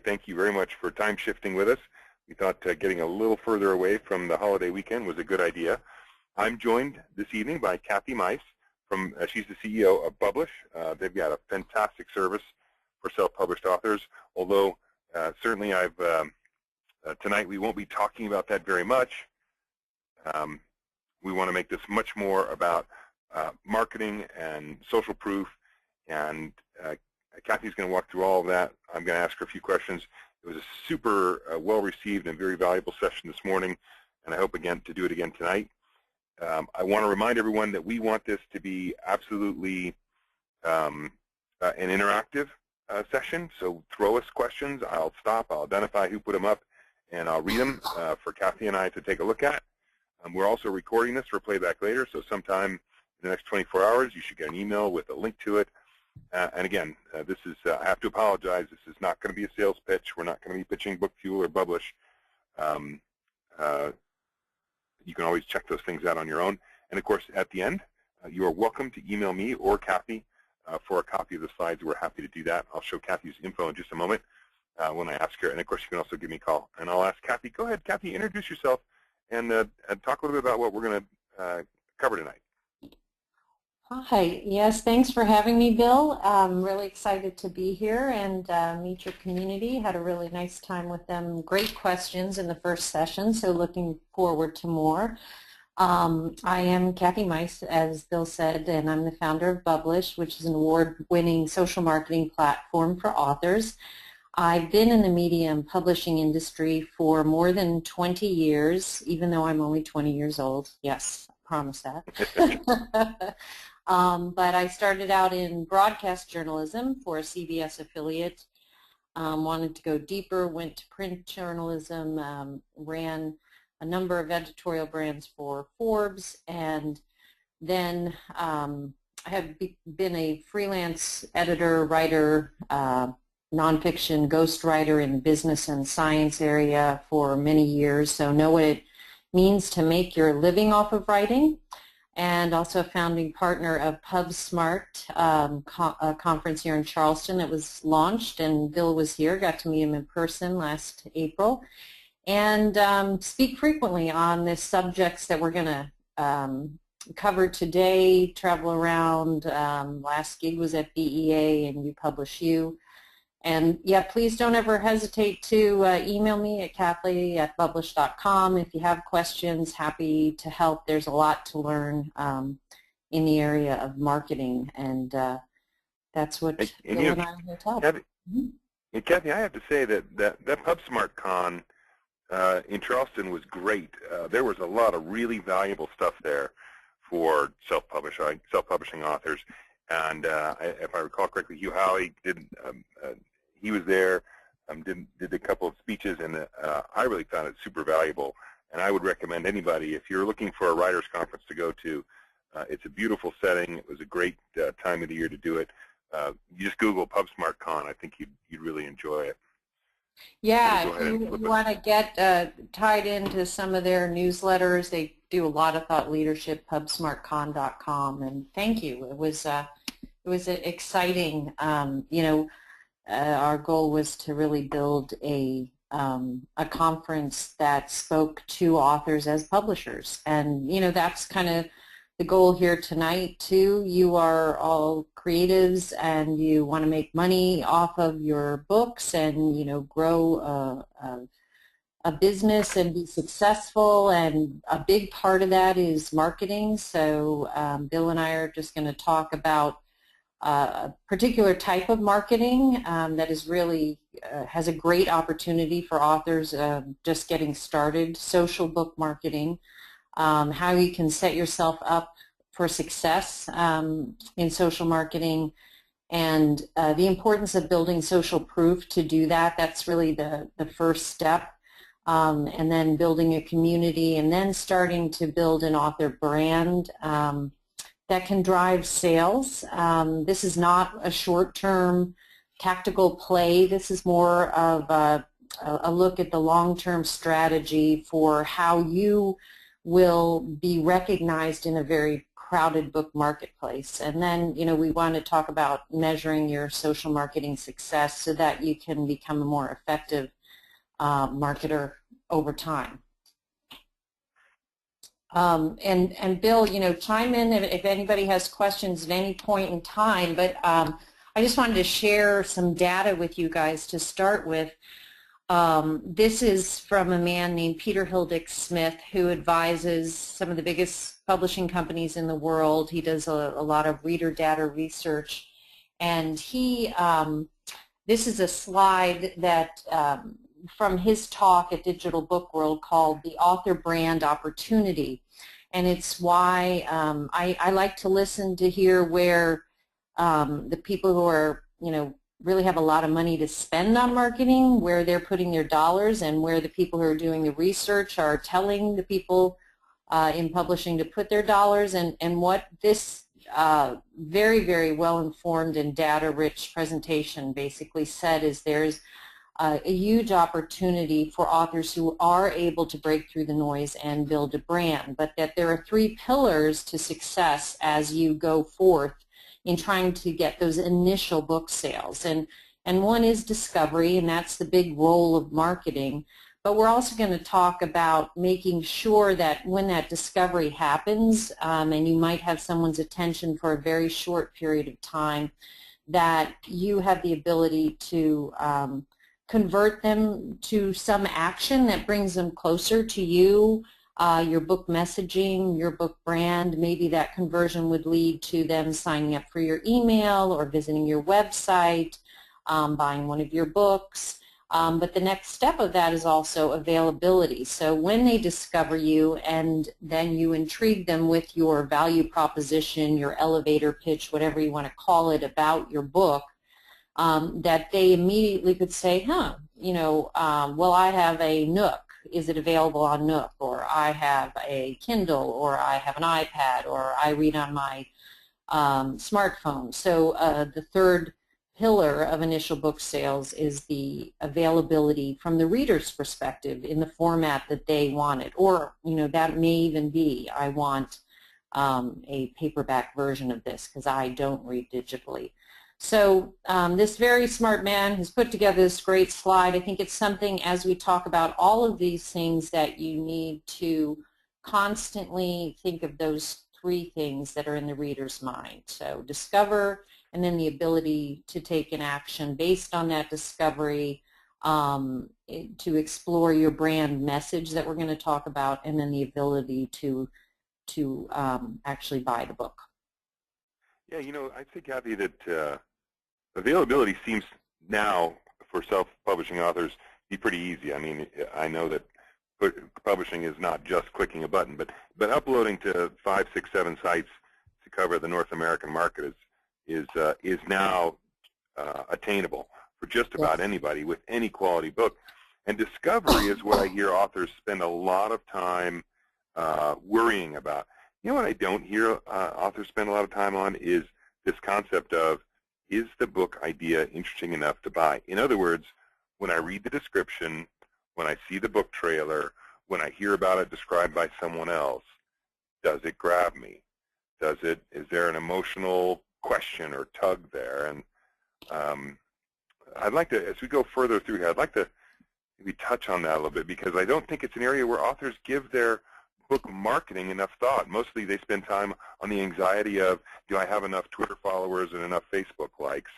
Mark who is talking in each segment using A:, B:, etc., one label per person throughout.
A: thank you very much for time shifting with us. We thought getting a little further away from the holiday weekend was a good idea. I'm joined this evening by Kathy Meis. She's the CEO of Bublish. They've got a fantastic service for self-published authors, although certainly tonight we won't be talking about that very much. We want to make this much more about marketing and social proof, and Kathy's going to walk through all of that. I'm going to ask her a few questions. It was a super well-received and very valuable session this morning, and I hope again to do it again tonight. I want to remind everyone that we want this to be absolutely an interactive session, so throw us questions. I'll stop, I'll identify who put them up, and I'll read them for Kathy and I to take a look at. We're also recording this for playback later, so sometime in the next 24 hours you should get an email with a link to it. And again, this is, I have to apologize, this is not going to be a sales pitch. We're not going to be pitching BookFuel or Bublish. You can always check those things out on your own. And of course, at the end, you are welcome to email me or Kathy for a copy of the slides. We're happy to do that. I'll show Kathy's info in just a moment when I ask her. And of course, you can also give me a call. And I'll ask Kathy, go ahead, Kathy, introduce yourself and talk a little bit about what we're going to cover tonight.
B: Hi. Yes, thanks for having me, Bill. I'm really excited to be here and meet your community. Had a really nice time with them. Great questions in the first session, so looking forward to more. I am Kathy Meis, as Bill said, and I'm the founder of Bublish, which is an award-winning social marketing platform for authors. I've been in the media and publishing industry for more than 20 years, even though I'm only 20 years old. Yes, I promise that. But I started out in broadcast journalism for a CBS affiliate, wanted to go deeper, went to print journalism, ran a number of editorial brands for Forbes, and then I have been a freelance editor, writer, nonfiction ghostwriter in the business and science area for many years, so know what it means to make your living off of writing. And also a founding partner of PubSmart, a conference here in Charleston that was launched, and Bill was here, got to meet him in person last April, and speak frequently on the subjects that we're going to cover today, travel around. Last gig was at BEA and You Publish You. And yeah, please don't ever hesitate to email me at kathleen@bublish.com if you have questions. Happy to help. There's a lot to learn in the area of marketing, and that's what Bill and I are here to help.
A: Kathy, I have to say that PubSmart Con in Charleston was great. There was a lot of really valuable stuff there for self-publishing authors. And if I recall correctly, Hugh Howey he was there, did a couple of speeches, and I really found it super valuable. And I would recommend anybody, if you're looking for a writers conference to go to, it's a beautiful setting. It was a great time of the year to do it. You just Google PubSmart Con. I think you'd really enjoy it.
B: Yeah, if you want to get tied into some of their newsletters, they do a lot of thought leadership, pubsmartcon.com, and thank you. It was exciting. You know, our goal was to really build a conference that spoke to authors as publishers, and you know that's kind of the goal here tonight too. You are all creatives and you want to make money off of your books and, you know, grow a business and be successful, and a big part of that is marketing. So Bill and I are just going to talk about a particular type of marketing that is really has a great opportunity for authors just getting started, social book marketing. How you can set yourself up for success in social marketing, and the importance of building social proof to do that. That's really the first step, and then building a community, and then starting to build an author brand that can drive sales. This is not a short-term tactical play. This is more of a look at the long-term strategy for how you will be recognized in a very crowded book marketplace. And then, we want to talk about measuring your social marketing success so that you can become a more effective marketer over time. And Bill, chime in if anybody has questions at any point in time, but I just wanted to share some data with you guys to start with. This is from a man named Peter Hildick Smith, who advises some of the biggest publishing companies in the world. He does a lot of reader data research, and this is a slide that from his talk at Digital Book World called The Author Brand Opportunity. And it's why I like to listen to hear where the people who are, really have a lot of money to spend on marketing, where they're putting their dollars, and where the people who are doing the research are telling the people in publishing to put their dollars. And what this very, very well-informed and data-rich presentation basically said is there's a huge opportunity for authors who are able to break through the noise and build a brand, but that there are 3 pillars to success as you go forth in trying to get those initial book sales. And one is discovery, and that's the big role of marketing. But we're also going to talk about making sure that when that discovery happens, and you might have someone's attention for a very short period of time, that you have the ability to convert them to some action that brings them closer to you, your book messaging, your book brand. Maybe that conversion would lead to them signing up for your email or visiting your website, buying one of your books. But the next step of that is also availability. So when they discover you and then you intrigue them with your value proposition, your elevator pitch, whatever you want to call it, about your book, that they immediately could say, well, I have a Nook. Is it available on Nook? Or I have a Kindle, or I have an iPad, or I read on my smartphone. So the third pillar of initial book sales is the availability from the reader's perspective in the format that they want it. Or, that may even be, I want a paperback version of this because I don't read digitally. So this very smart man has put together this great slide. I think it's something, as we talk about all of these things, that you need to constantly think of those 3 things that are in the reader's mind. So discover, and then the ability to take an action based on that discovery, to explore your brand message that we're going to talk about, and then the ability to actually buy the book.
A: Yeah, I'd say, Kathy, that availability seems now for self-publishing authors to be pretty easy. I mean, I know that publishing is not just clicking a button, but uploading to 5, 6, 7 sites to cover the North American market is now attainable for just about anybody with any quality book. And discovery is what I hear authors spend a lot of time worrying about. You know what I don't hear authors spend a lot of time on is this concept of, is the book idea interesting enough to buy? In other words, when I read the description, when I see the book trailer, when I hear about it described by someone else, does it grab me? Is there an emotional question or tug there? And I'd like to, as we go further through here, I'd like to maybe touch on that a little bit, because I don't think it's an area where authors give their book marketing enough thought. Mostly they spend time on the anxiety of, do I have enough Twitter followers and enough Facebook likes,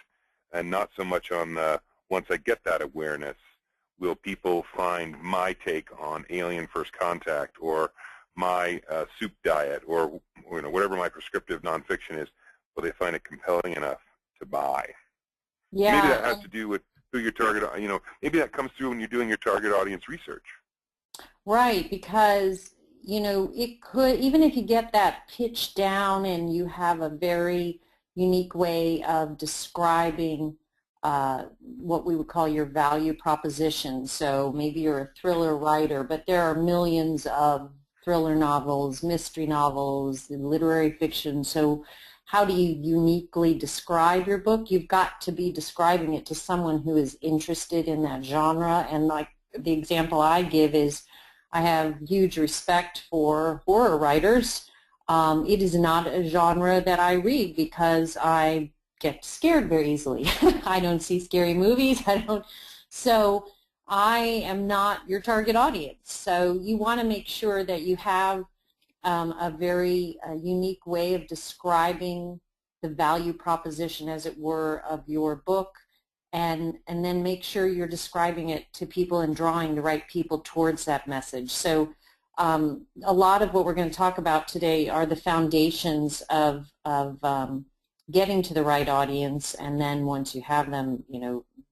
A: and not so much on the, once I get that awareness, will people find my take on Alien First Contact, or my soup diet, or whatever my prescriptive nonfiction is, will they find it compelling enough to buy?
B: Yeah.
A: Maybe that has to do with who your target, maybe that comes through when you're doing your target audience research.
B: Right, because it could, even if you get that pitch down and you have a very unique way of describing what we would call your value proposition. So maybe you're a thriller writer, but there are millions of thriller novels, mystery novels, literary fiction. So how do you uniquely describe your book? You've got to be describing it to someone who is interested in that genre. And like the example I give is, I have huge respect for horror writers, It is not a genre that I read because I get scared very easily. I don't see scary movies. So I am not your target audience. So you want to make sure that you have a very unique way of describing the value proposition, as it were, of your book, and then make sure you're describing it to people and drawing the right people towards that message. So a lot of what we're going to talk about today are the foundations of getting to the right audience, and then once you have them,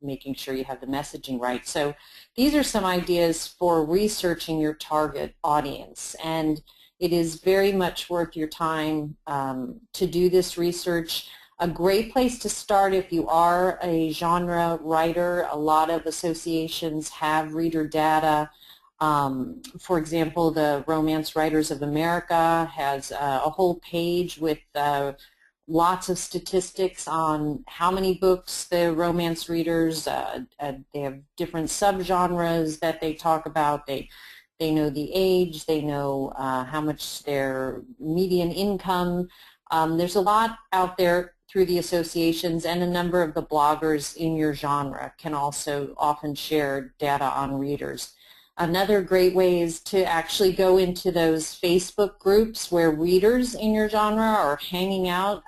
B: making sure you have the messaging right. So these are some ideas for researching your target audience, and it is very much worth your time to do this research. A great place to start if you are a genre writer. A lot of associations have reader data. For example, the Romance Writers of America has a whole page with lots of statistics on how many books the romance readers, they have different subgenres that they talk about. They know the age, they know how much their median income. There's a lot out there through the associations, and a number of the bloggers in your genre can also often share data on readers. Another great way is to actually go into those Facebook groups where readers in your genre are hanging out,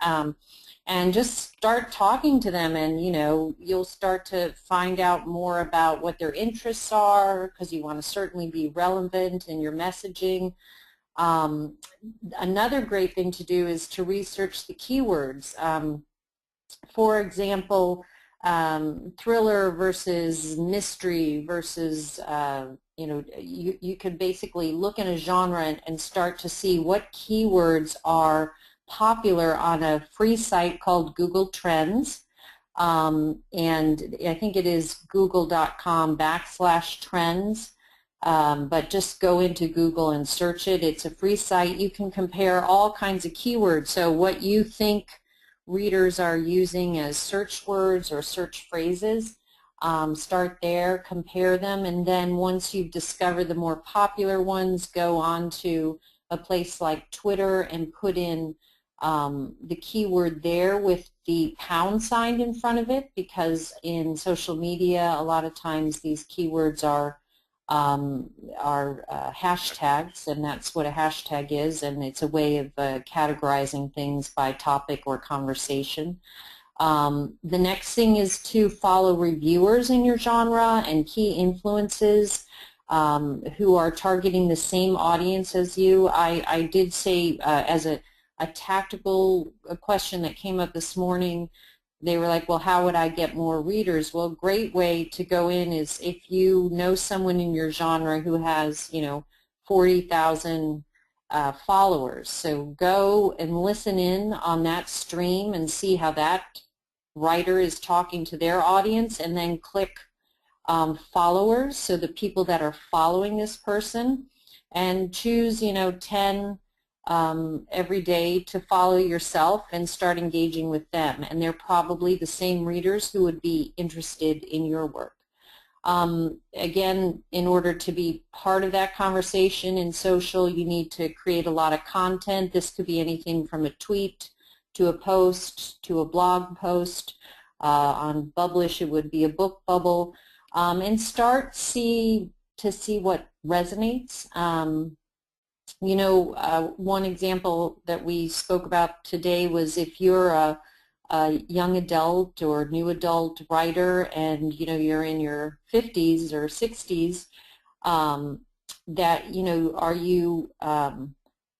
B: and just start talking to them, and you'll start to find out more about what their interests are, because you want to certainly be relevant in your messaging. Another great thing to do is to research the keywords. For example, thriller versus mystery versus, you could basically look in a genre and start to see what keywords are popular on a free site called Google Trends. And I think it is google.com/trends. But just go into Google and search it. It's a free site. You can compare all kinds of keywords. So what you think readers are using as search words or search phrases, start there, compare them, and then once you've discovered the more popular ones, go on to a place like Twitter and put in the keyword there with the pound sign in front of it, because in social media a lot of times these keywords are hashtags, and that's what a hashtag is, and it's a way of categorizing things by topic or conversation. The next thing is to follow reviewers in your genre and key influences who are targeting the same audience as you. I did say as a tactical question that came up this morning, they were like, well, how would I get more readers? Well, a great way to go in is if you know someone in your genre who has, 40,000 followers. So go and listen in on that stream and see how that writer is talking to their audience, and then click followers, so the people that are following this person, and choose, 10 every day to follow yourself and start engaging with them, and they're probably the same readers who would be interested in your work. Again, in order to be part of that conversation in social, you need to create a lot of content. This could be anything from a tweet to a post to a blog post. On Bublish, it would be a book bubble, and start to see what resonates. One example that we spoke about today was if you're a young adult or new adult writer, and you're in your 50s or 60s, that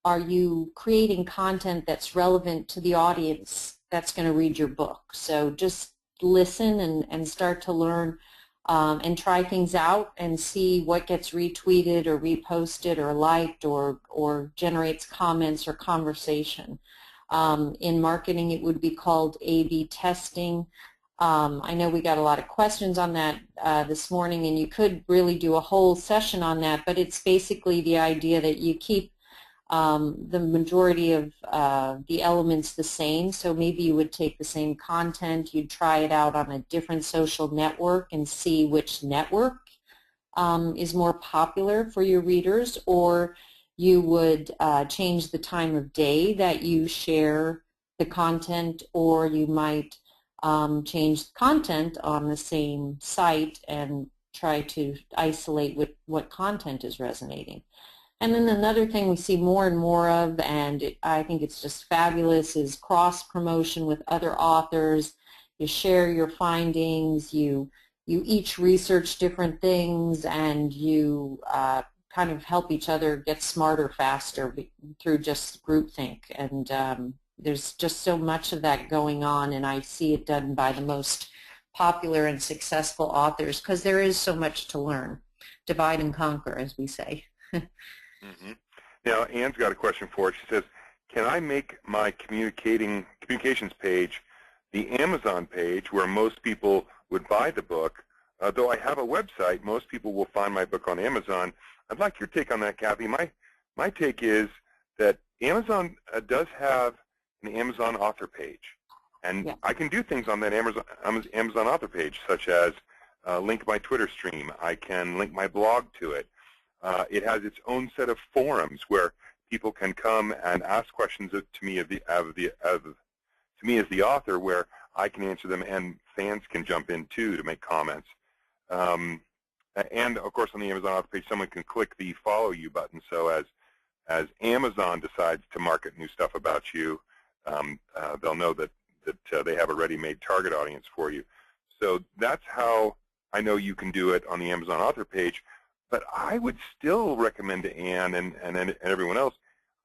B: are you creating content that's relevant to the audience that's going to read your book? So just listen and start to learn and try things out and see what gets retweeted or reposted or liked or generates comments or conversation. In marketing, it would be called A/B testing. I know we got a lot of questions on that this morning, and you could really do a whole session on that, but it's basically the idea that you keep the majority of the elements the same. So maybe you would take the same content, you'd try it out on a different social network and see which network is more popular for your readers, or you would change the time of day that you share the content, or you might change the content on the same site and try to isolate what content is resonating. And then another thing we see more and more of, and I think it's just fabulous, is cross-promotion with other authors. You share your findings, you each research different things, and you kind of help each other get smarter faster through just groupthink. And there's just so much of that going on, and I see it done by the most popular and successful authors because there is so much to learn. Divide and conquer, as we say.
A: Mm-hmm. Now, Ann's got a question for us. She says, can I make my communications page the Amazon page where most people would buy the book? Though I have a website, most people will find my book on Amazon. I'd like your take on that, Kathy. My take is that Amazon does have an Amazon author page. And yeah, I can do things on that Amazon author page, such as link my Twitter stream. I can link my blog to it. It has its own set of forums where people can come and ask questions to me as the author, where I can answer them, and fans can jump in too to make comments. And of course, on the Amazon author page, someone can click the follow you button. So as Amazon decides to market new stuff about you, they'll know that they have a ready-made target audience for you. So that's how I know you can do it on the Amazon author page. But I would still recommend to Ann and everyone else,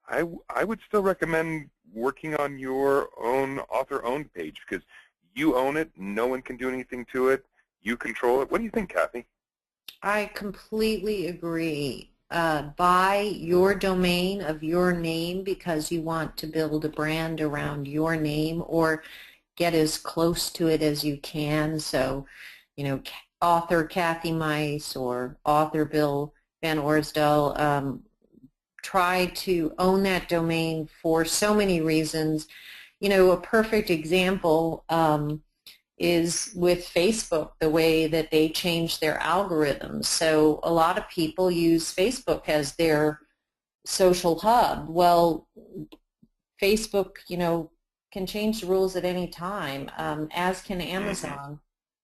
A: I would still recommend working on your own author-owned page, because you own it. No one can do anything to it. You control it. What do you think, Kathy?
B: I completely agree. Buy your domain of your name because you want to build a brand around your name, or get as close to it as you can. So, you know, author Kathy Meis or author Bill Van Orsdal, try to own that domain for so many reasons. You know, a perfect example is with Facebook, the way that they change their algorithms. So a lot of people use Facebook as their social hub. Well, Facebook, you know, can change the rules at any time, as can Amazon.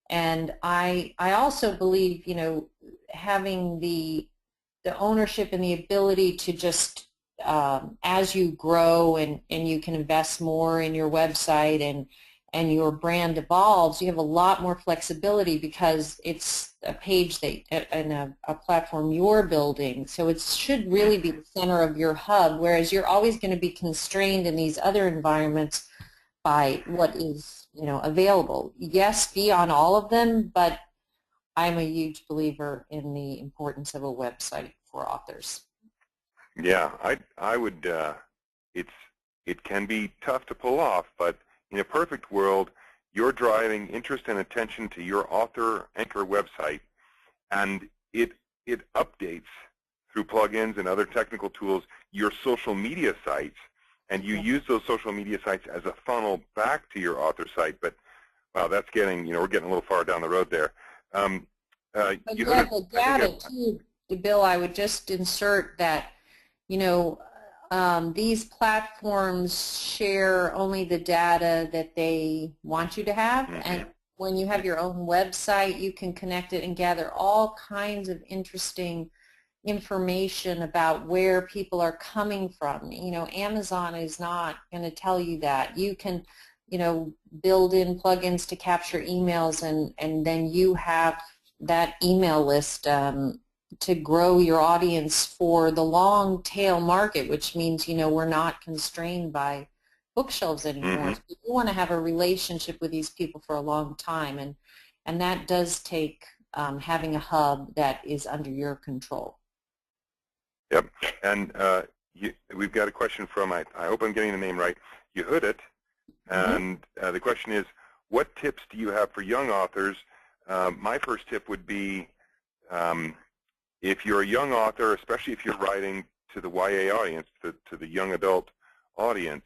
B: And I also believe, you know, having the ownership and the ability to just, as you grow and you can invest more in your website and your brand evolves, you have a lot more flexibility because it's a page and a platform you're building. So it should really be the center of your hub, whereas you're always going to be constrained in these other environments by what is, you know, available. Yes, be on all of them, but I'm a huge believer in the importance of a website for authors.
A: Yeah, I would. It can be tough to pull off, but in a perfect world, you're driving interest and attention to your author anchor website, and it updates through plugins and other technical tools your social media sites, and you use those social media sites as a funnel back to your author site. But wow, that's getting, you know, we're getting a little far down the road there.
B: But yeah, the data too, Bill, I would just insert that, you know, these platforms share only the data that they want you to have, and when you have your own website, you can connect it and gather all kinds of interesting information about where people are coming from. You know, Amazon is not going to tell you that. You can, you know, build in plugins to capture emails, and then you have that email list to grow your audience for the long tail market, which means, you know, we're not constrained by bookshelves anymore. So you want to have a relationship with these people for a long time, and that does take having a hub that is under your control.
A: Yep, and we've got a question from, I hope I'm getting the name right, Yehudit, and the question is, what tips do you have for young authors? My first tip would be, if you're a young author, especially if you're writing to the YA audience, to the young adult audience,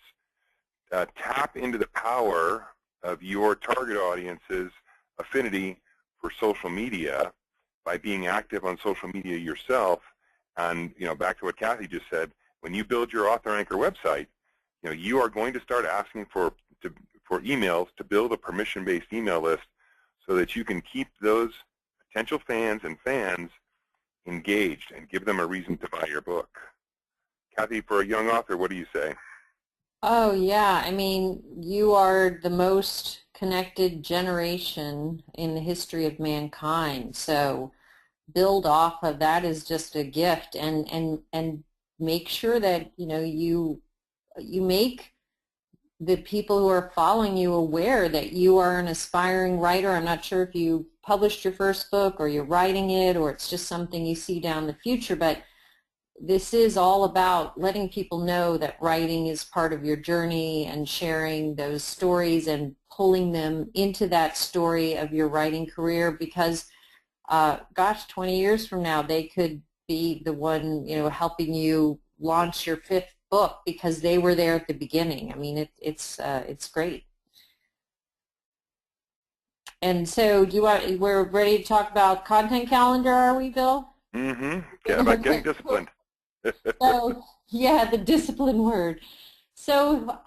A: tap into the power of your target audience's affinity for social media by being active on social media yourself, And back to what Kathy just said, when you build your Author Anchor website, you are going to start asking for emails to build a permission-based email list so that you can keep those potential fans engaged and give them a reason to buy your book. Kathy, for a young author, what do you say?
B: Oh, yeah. I mean, you are the most connected generation in the history of mankind. So build off of that is just a gift, and make sure that you make the people who are following you aware that you are an aspiring writer. I'm not sure if you published your first book or you're writing it or it's just something you see down the future, but this is all about letting people know that writing is part of your journey and sharing those stories and pulling them into that story of your writing career, because gosh, 20 years from now they could be the one helping you launch your 5th book because they were there at the beginning. I mean, it's great. And so we're ready to talk about content calendar, are we, Bill?
A: Mm-hmm. Yeah, about getting disciplined.
B: So, yeah, the discipline word. So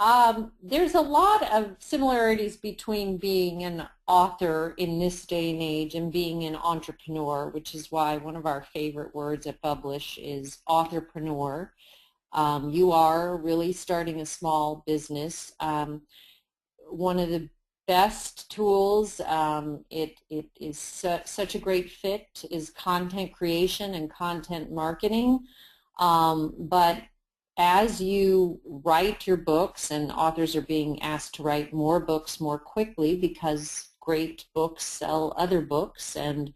B: there's a lot of similarities between being an author in this day and age and being an entrepreneur, which is why one of our favorite words at Bublish is authorpreneur. You are really starting a small business. One of the best tools, it is such a great fit, is content creation and content marketing. But as you write your books, and authors are being asked to write more books more quickly because great books sell other books and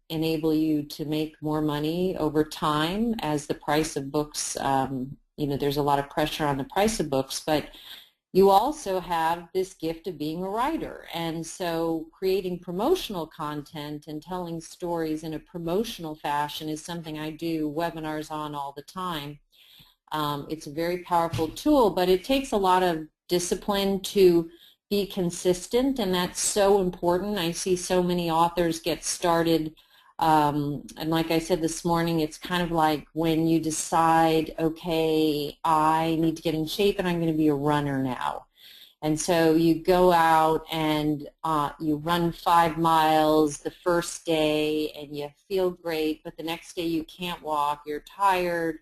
B: enable you to make more money over time as the price of books, there's a lot of pressure on the price of books, but you also have this gift of being a writer. And so creating promotional content and telling stories in a promotional fashion is something I do webinars on all the time. It's a very powerful tool, but it takes a lot of discipline to be consistent, and that's so important. I see so many authors get started, and like I said this morning, it's kind of like when you decide, okay, I need to get in shape and I'm going to be a runner now. And so you go out and you run 5 miles the first day and you feel great, but the next day you can't walk, you're tired,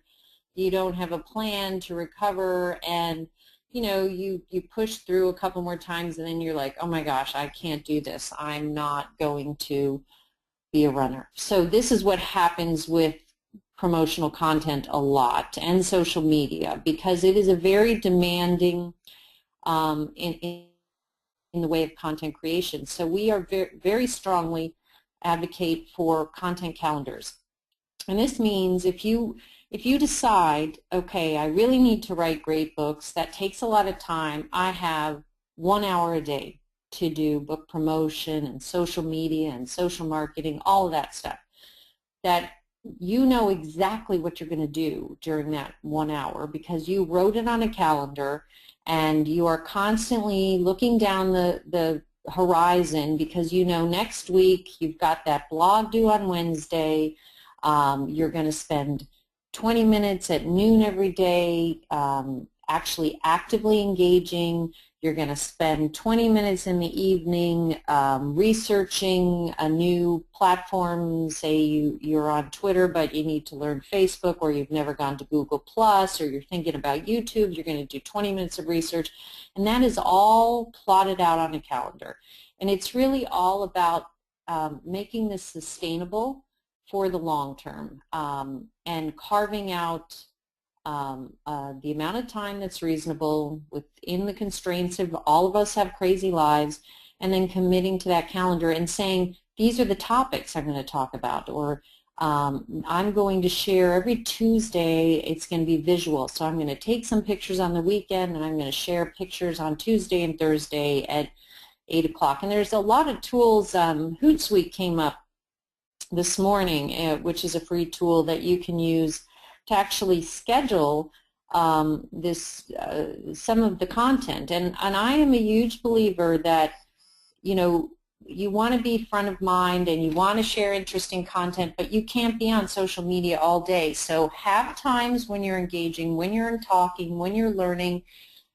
B: you don't have a plan to recover, and you push through a couple more times and then you're like, oh my gosh, I can't do this. I'm not going to be a runner. So this is what happens with promotional content a lot, and social media, because it is a very demanding in the way of content creation. So we are very strongly advocate for content calendars. And this means if you decide, okay, I really need to write great books, that takes a lot of time. I have 1 hour a day to do book promotion and social media and social marketing, all of that stuff, that you know exactly what you're going to do during that 1 hour because you wrote it on a calendar, and you are constantly looking down the horizon because next week you've got that blog due on Wednesday. You're going to spend 20 minutes at noon every day actually actively engaging. You're going to spend 20 minutes in the evening researching a new platform. Say you're on Twitter, but you need to learn Facebook, or you've never gone to Google Plus, or you're thinking about YouTube. You're going to do 20 minutes of research, and that is all plotted out on a calendar. And it's really all about making this sustainable for the long term, and carving out the amount of time that's reasonable within the constraints of all of us have crazy lives, and then committing to that calendar and saying, these are the topics I'm going to talk about, or I'm going to share every Tuesday. It's going to be visual, so I'm going to take some pictures on the weekend and I'm going to share pictures on Tuesday and Thursday at 8 o'clock. And there's a lot of tools. Hootsuite came up this morning, which is a free tool that you can use to actually schedule some of the content. And I am a huge believer that, you want to be front of mind and you want to share interesting content, but you can't be on social media all day. So have times when you're engaging, when you're talking, when you're learning,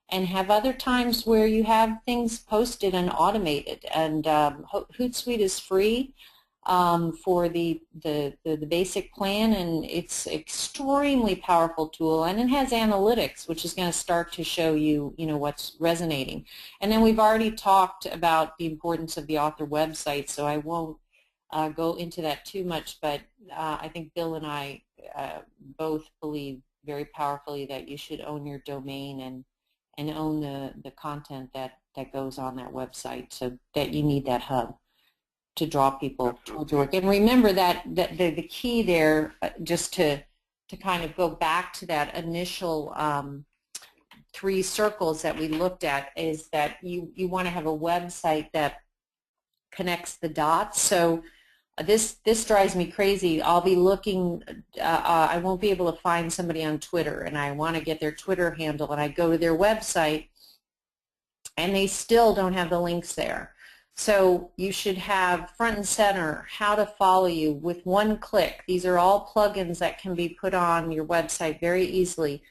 B: and have other times where you have things posted and automated. And Hootsuite is free for the basic plan, and it's an extremely powerful tool, and it has analytics, which is going to start to show you, what's resonating. And then we've already talked about the importance of the author website, so I won't go into that too much, but I think Bill and I both believe very powerfully that you should own your domain and own the content that goes on that website, so that you need that hub to draw people towards your work. And remember that the key there, just to kind of go back to that initial 3 circles that we looked at, is that you want to have a website that connects the dots. So this drives me crazy. I'll be looking, I won't be able to find somebody on Twitter, and I want to get their Twitter handle, and I go to their website, and they still don't have the links there. So you should have front and center how to follow you with one click. These are all plugins that can be put on your website very easily.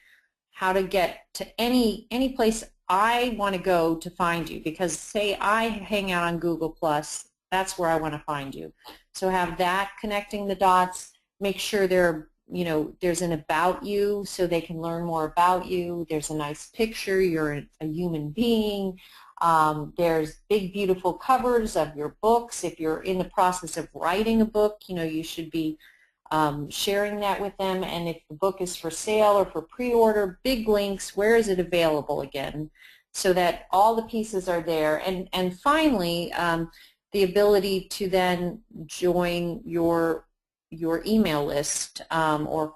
B: How to get to any place I want to go to find you, because say I hang out on Google+, that's where I want to find you. So have that connecting the dots. Make sure there's an about you so they can learn more about you. There's a nice picture. You're a human being. There's big, beautiful covers of your books. If you're in the process of writing a book, you should be sharing that with them. And if the book is for sale or for pre-order, big links. Where is it available again? So that all the pieces are there. And finally, the ability to then join your email list, or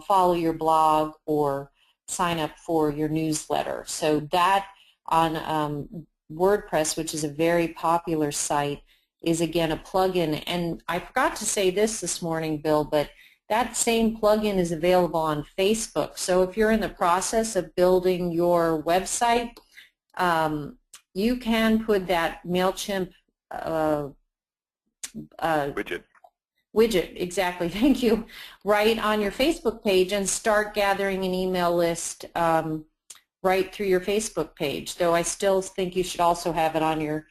B: follow your blog, or sign up for your newsletter. So that on WordPress, which is a very popular site, is again a plugin. And I forgot to say this morning, Bill, but that same plugin is available on Facebook. So if you're in the process of building your website, you can put that MailChimp widget, exactly, thank you, right on your Facebook page, and start gathering an email list right through your Facebook page. Though I still think you should also have it on your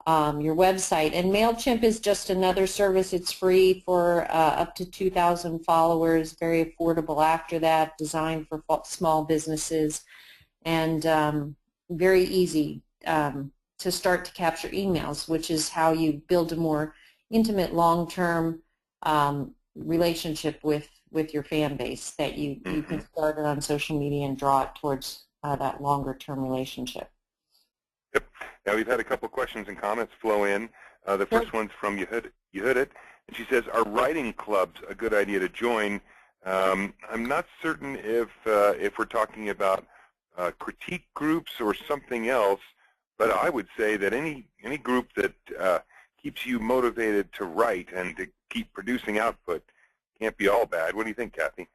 B: website. And MailChimp is just another service. It's free for up to 2,000 followers, very affordable after that, designed for small businesses, and very easy to start to capture emails, which is how you build a more intimate, long-term relationship with your fan base, that you can start it on social media and draw it towards that longer-term relationship.
A: Yep. Now we've had a couple questions and comments flow in. The first one's from Yehudit, and she says, "Are writing clubs a good idea to join?" I'm not certain if we're talking about critique groups or something else, but I would say that any group that keeps you motivated to write and to keep producing output can't be all bad. What do you think, Kathy?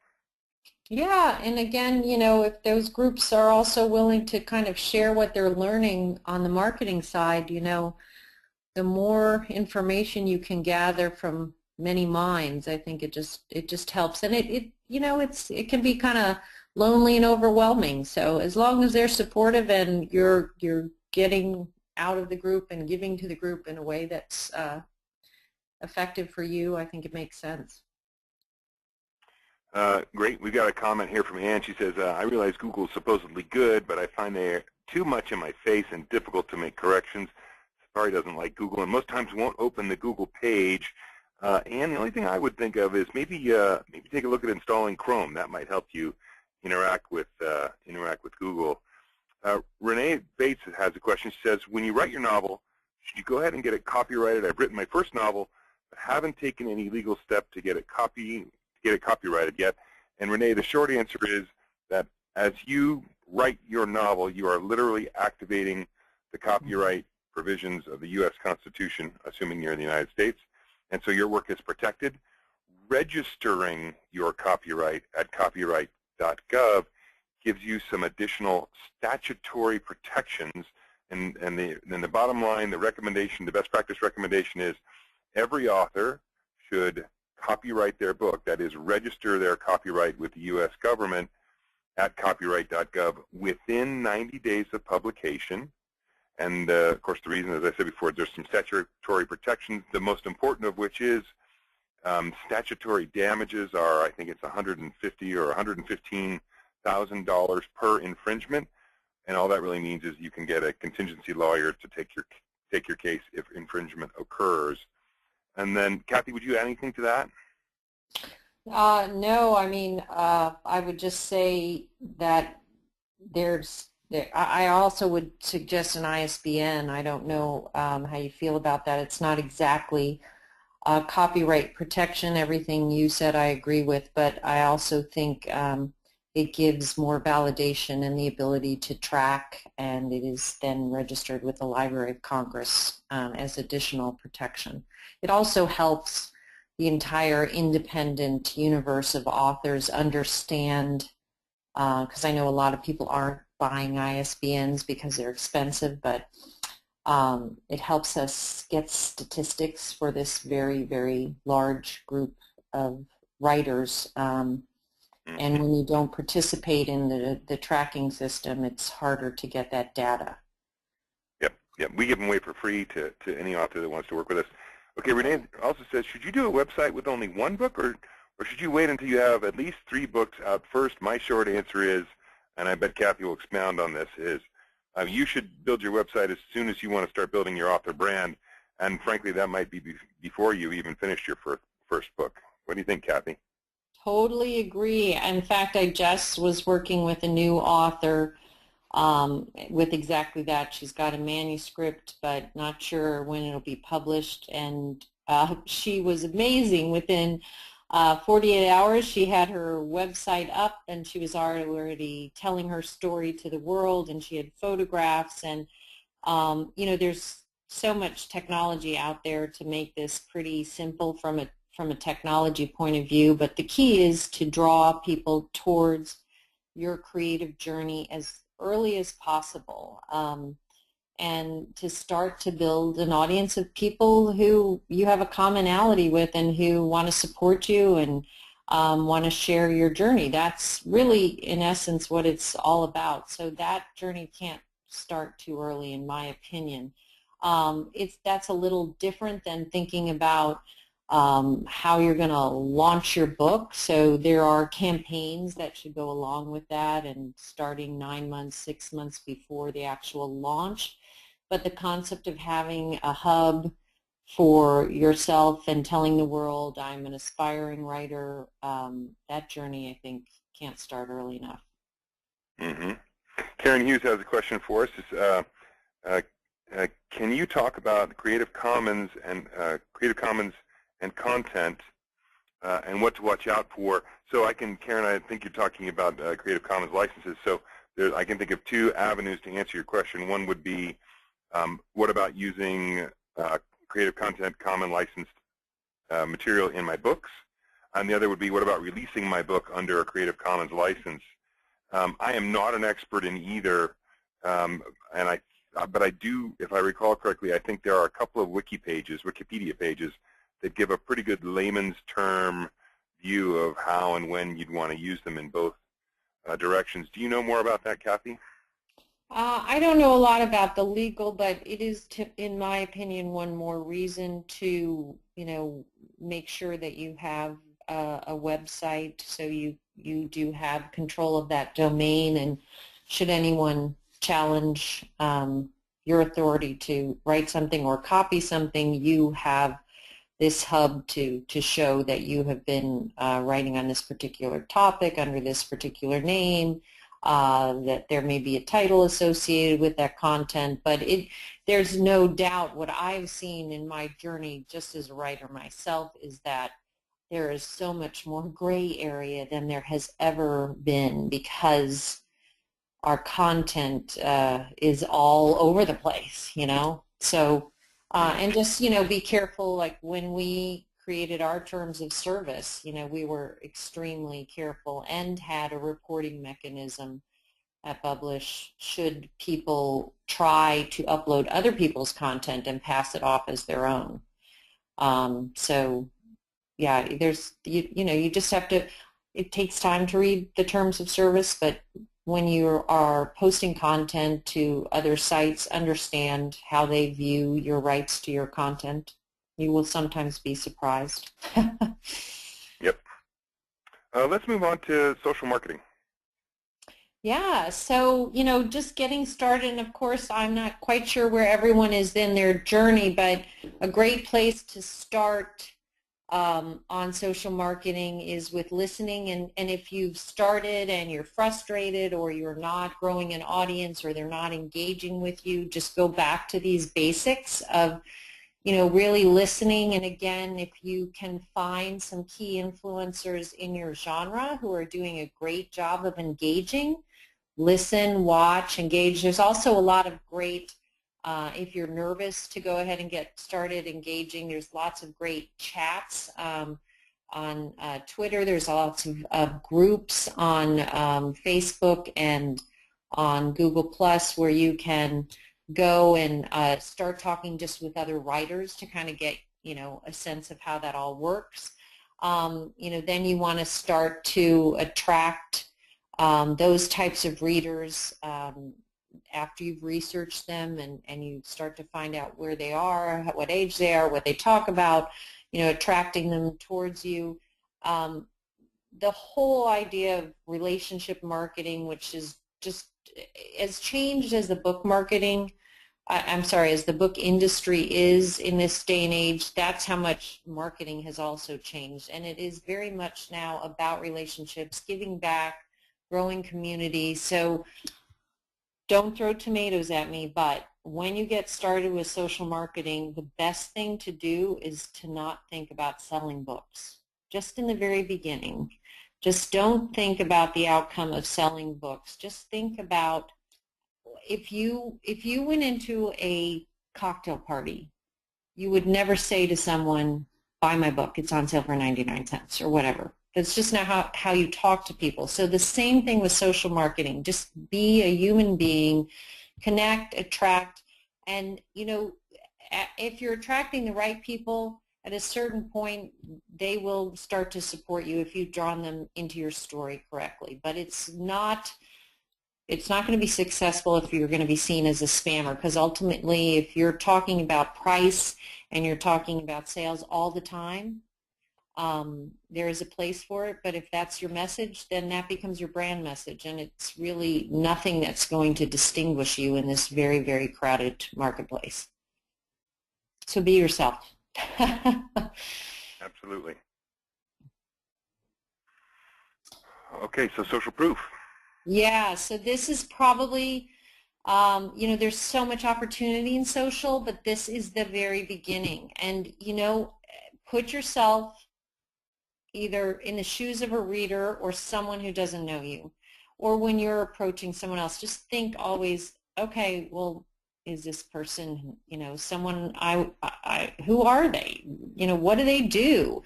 B: Yeah, and again, if those groups are also willing to kind of share what they're learning on the marketing side, the more information you can gather from many minds, I think it just helps. And it can be kind of lonely and overwhelming. So as long as they're supportive and you're getting out of the group and giving to the group in a way that's effective for you, I think it makes sense.
A: Great. We've got a comment here from Ann. She says, "I realize Google is supposedly good, but I find they're too much in my face and difficult to make corrections. Safari doesn't like Google, and most times won't open the Google page. And the only thing I would think of is maybe take a look at installing Chrome. That might help you interact with Google." Renee Bates has a question. She says, "When you write your novel, should you go ahead and get it copyrighted? I've written my first novel, but haven't taken any legal step to get it copyrighted yet." And Renee, the short answer is that as you write your novel, you are literally activating the copyright provisions of the U.S. Constitution, assuming you're in the United States, and so your work is protected. Registering your copyright at copyright.gov gives you some additional statutory protections then the bottom line, the recommendation, the best practice recommendation is every author should copyright their book, that is, register their copyright with the U.S. government at copyright.gov within 90 days of publication. And of course, the reason, as I said before, there's some statutory protections, the most important of which is statutory damages are, I think it's $150 or $115,000 per infringement. And all that really means is you can get a contingency lawyer to take your case if infringement occurs. And then, Kathy, would you add anything to that?
B: No, I mean, I would just say that I also would suggest an ISBN. I don't know how you feel about that. It's not exactly copyright protection. Everything you said I agree with, but I also think it gives more validation and the ability to track, and it is then registered with the Library of Congress as additional protection. It also helps the entire independent universe of authors understand, because I know a lot of people aren't buying ISBNs because they're expensive, but it helps us get statistics for this very, very large group of writers. And when you don't participate in the tracking system, it's harder to get that data.
A: Yep. We give them away for free to any author that wants to work with us. Okay, Renee also says, should you do a website with only one book, or should you wait until you have at least 3 books out first? My short answer is, and I bet Kathy will expound on this, is you should build your website as soon as you want to start building your author brand. And frankly, that might be before you even finished your first book. What do you think, Kathy?
B: Totally agree. In fact, I just was working with a new author with exactly that. She's got a manuscript, but not sure when it'll be published. And she was amazing. Within 48 hours, she had her website up, and she was already telling her story to the world, and she had photographs. And, you know, there's so much technology out there to make this pretty simple from a technology point of view, but the key is to draw people towards your creative journey as early as possible, and to start to build an audience of people who you have a commonality with and who want to support you and want to share your journey. That's really, in essence, what it's all about. So that journey can't start too early, in my opinion. That's a little different than thinking about how you're going to launch your book. So there are campaigns that should go along with that, and starting 9 months, 6 months before the actual launch. But the concept of having a hub for yourself and telling the world, I'm an aspiring writer, that journey, I think, can't start early enough.
A: Mm-hmm. Karen Hughes has a question for us. Can you talk about Creative Commons and content and what to watch out for? So Karen, I think you're talking about Creative Commons licenses. So I can think of 2 avenues to answer your question. One would be, what about using Creative Commons licensed material in my books? And the other would be, what about releasing my book under a Creative Commons license? I am not an expert in either, but I do, if I recall correctly, I think there are a couple of Wikipedia pages that give a pretty good layman's term view of how and when you'd want to use them in both directions. Do you know more about that, Kathy?
B: I don't know a lot about the legal, but it is, in my opinion, one more reason to, make sure that you have a website, so you do have control of that domain, and should anyone challenge your authority to write something or copy something, you have this hub to show that you have been writing on this particular topic under this particular name, that there may be a title associated with that content, but there's no doubt what I've seen in my journey just as a writer myself is that there is so much more gray area than there has ever been, because our content is all over the place, So, and just, be careful, like when we created our terms of service, we were extremely careful and had a reporting mechanism at Bublish should people try to upload other people's content and pass it off as their own. So yeah, you just have to, it takes time to read the terms of service, but when you are posting content to other sites, understand how they view your rights to your content. You will sometimes be surprised.
A: Yep. Let's move on to social marketing.
B: Yeah, so, just getting started, and of course, I'm not quite sure where everyone is in their journey, but a great place to start on social marketing is with listening, and if you've started and you're frustrated or you're not growing an audience or they're not engaging with you, just go back to these basics of really listening. And again, if you can find some key influencers in your genre who are doing a great job of engaging, listen, watch, engage. There's also a lot of great, if you're nervous to go ahead and get started engaging, there's lots of great chats on Twitter. There's lots of groups on Facebook and on Google Plus where you can go and start talking just with other writers to kind of get a sense of how that all works. Then you want to start to attract those types of readers after you've researched them and you start to find out where they are, what age they are, what they talk about, attracting them towards you. The whole idea of relationship marketing, which is just as changed as the book marketing, as the book industry is in this day and age, that's how much marketing has also changed. And it is very much now about relationships, giving back, growing community. So don't throw tomatoes at me, but when you get started with social marketing, the best thing to do is to not think about selling books. Just in the very beginning, just don't think about the outcome of selling books. Just think about if you went into a cocktail party, you would never say to someone, buy my book, it's on sale for 99 cents or whatever. That's just not how you talk to people. So the same thing with social marketing. Just be a human being, connect, attract, and if you're attracting the right people, at a certain point, they will start to support you if you've drawn them into your story correctly. But it's not going to be successful if you're going to be seen as a spammer, because ultimately if you're talking about price and you're talking about sales all the time, there is a place for it, but if that's your message, then that becomes your brand message, and it's really nothing that's going to distinguish you in this very, very crowded marketplace. So be yourself.
A: Absolutely. Okay, so social proof.
B: Yeah, so this is probably, there's so much opportunity in social, but this is the very beginning. And, put yourself either in the shoes of a reader or someone who doesn't know you. Or when you're approaching someone else, just think always, okay, well, is this person, someone who are they? What do they do?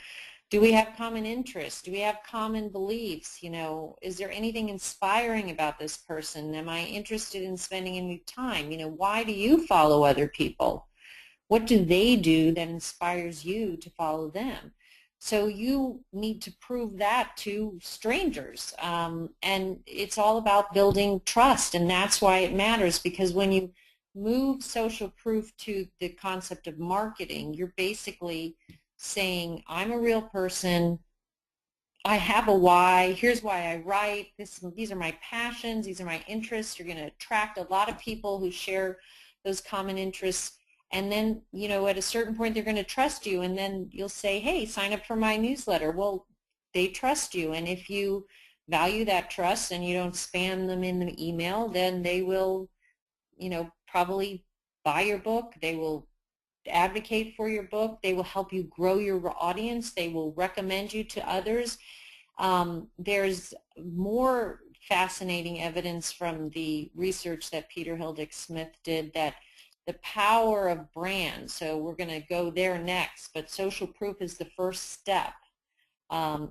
B: Do we have common interests? Do we have common beliefs? Is there anything inspiring about this person? Am I interested in spending any time? Why do you follow other people? What do they do that inspires you to follow them? So you need to prove that to strangers. And it's all about building trust, and that's why it matters, because when you move social proof to the concept of marketing, you're basically saying, I'm a real person, I have a why, here's why I write, these are my passions, these are my interests. You're going to attract a lot of people who share those common interests, and then, at a certain point they're going to trust you, and then you'll say, hey, sign up for my newsletter. Well, they trust you, and if you value that trust and you don't spam them in the email, then they will, probably buy your book. They will advocate for your book. They will help you grow your audience. They will recommend you to others. There's more fascinating evidence from the research that Peter Hildick-Smith did that the power of brand, so we're going to go there next, but social proof is the first step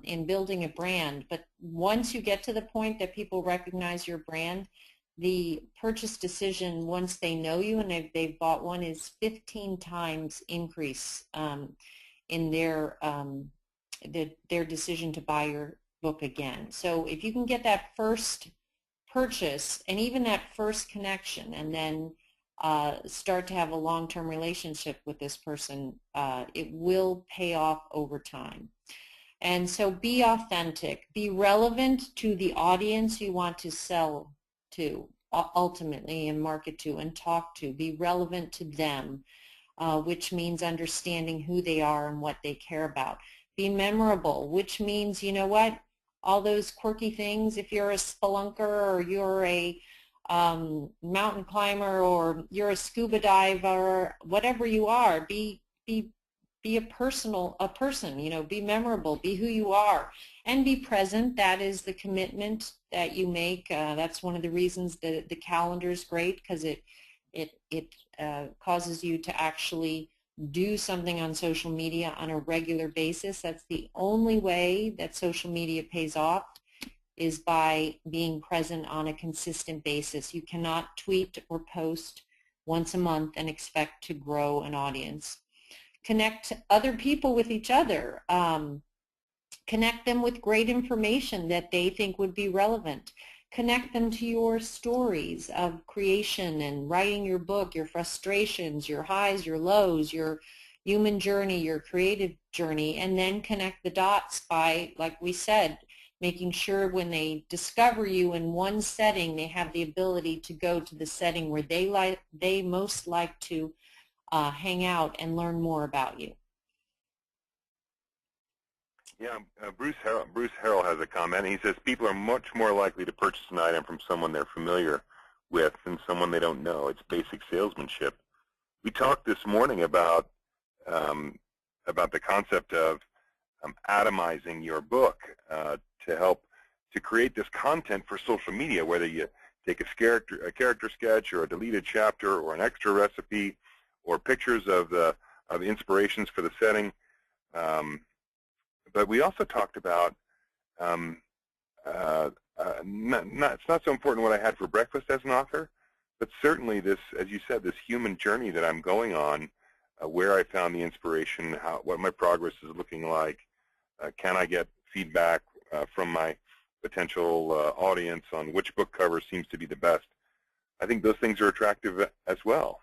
B: in building a brand. But once you get to the point that people recognize your brand, the purchase decision once they know you and they've bought one is 15 times increase in their decision to buy your book again. So if you can get that first purchase and even that first connection and then start to have a long-term relationship with this person, it will pay off over time. And so be authentic, be relevant to the audience you want to sell to ultimately and market to and talk to. Be relevant to them, which means understanding who they are and what they care about. Be memorable, which means, you know what, all those quirky things, if you're a spelunker or you're a mountain climber or you're a scuba diver, whatever you are, be a person, you know, be memorable, be who you are, and be present. That is the commitment that you make. That's one of the reasons the calendar is great, because it causes you to actually do something on social media on a regular basis. That's the only way that social media pays off, is by being present on a consistent basis. You cannot tweet or post once a month and expect to grow an audience. Connect other people with each other. Connect them with great information that they think would be relevant. Connect them to your stories of creation and writing your book, your frustrations, your highs, your lows, your human journey, your creative journey, and then connect the dots by, like we said, making sure when they discover you in one setting, they have the ability to go to the setting where they most like to hang out and learn more about you.
A: Yeah, Bruce Harrell has a comment. He says people are much more likely to purchase an item from someone they're familiar with than someone they don't know. It's basic salesmanship. We talked this morning about the concept of atomizing your book to help to create this content for social media, whether you take a character sketch or a deleted chapter or an extra recipe or pictures of inspirations for the setting. But we also talked about it's not so important what I had for breakfast as an author, but certainly this, as you said, this human journey that I'm going on, where I found the inspiration, what my progress is looking like, can I get feedback from my potential audience on which book cover seems to be the best. I think those things are attractive as well.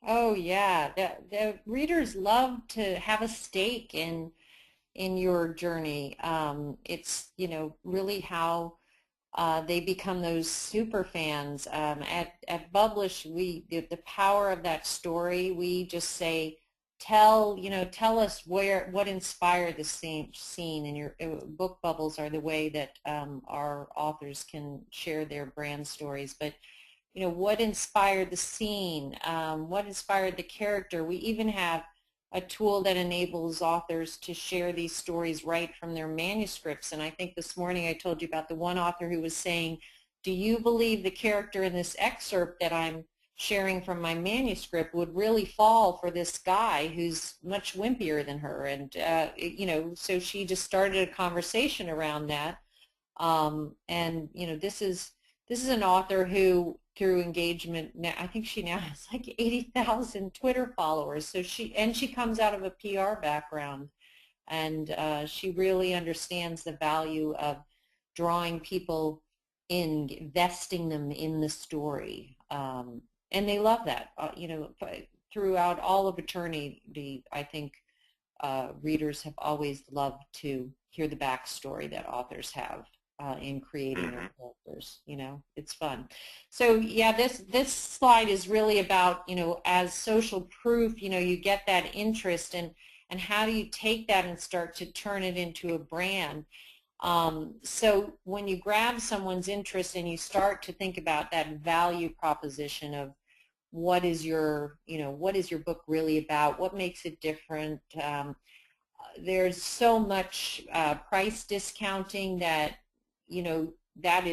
B: Oh yeah, the readers love to have a stake in your journey. It's, you know, really how they become those super fans. At Bublish, the power of that story, we just say, tell us what inspired the scene, and your book bubbles are the way that our authors can share their brand stories. But you know, what inspired the scene, what inspired the character. We even have a tool that enables authors to share these stories right from their manuscripts. And I think this morning I told you about the one author who was saying, do you believe the character in this excerpt that I'm sharing from my manuscript would really fall for this guy who's much wimpier than her? And, you know, so she just started a conversation around that. And, you know, this is an author who, through engagement, I think she now has like 80,000 Twitter followers. So she comes out of a PR background, and she really understands the value of drawing people in, investing them in the story, and they love that. You know, throughout all of eternity, I think readers have always loved to hear the backstory that authors have in creating their characters. You know, it's fun. So yeah, this slide is really about, you know, as social proof, you know, you get that interest, and how do you take that and start to turn it into a brand? So when you grab someone's interest and you start to think about that value proposition of what is your book really about, what makes it different, there's so much price discounting that, you know, that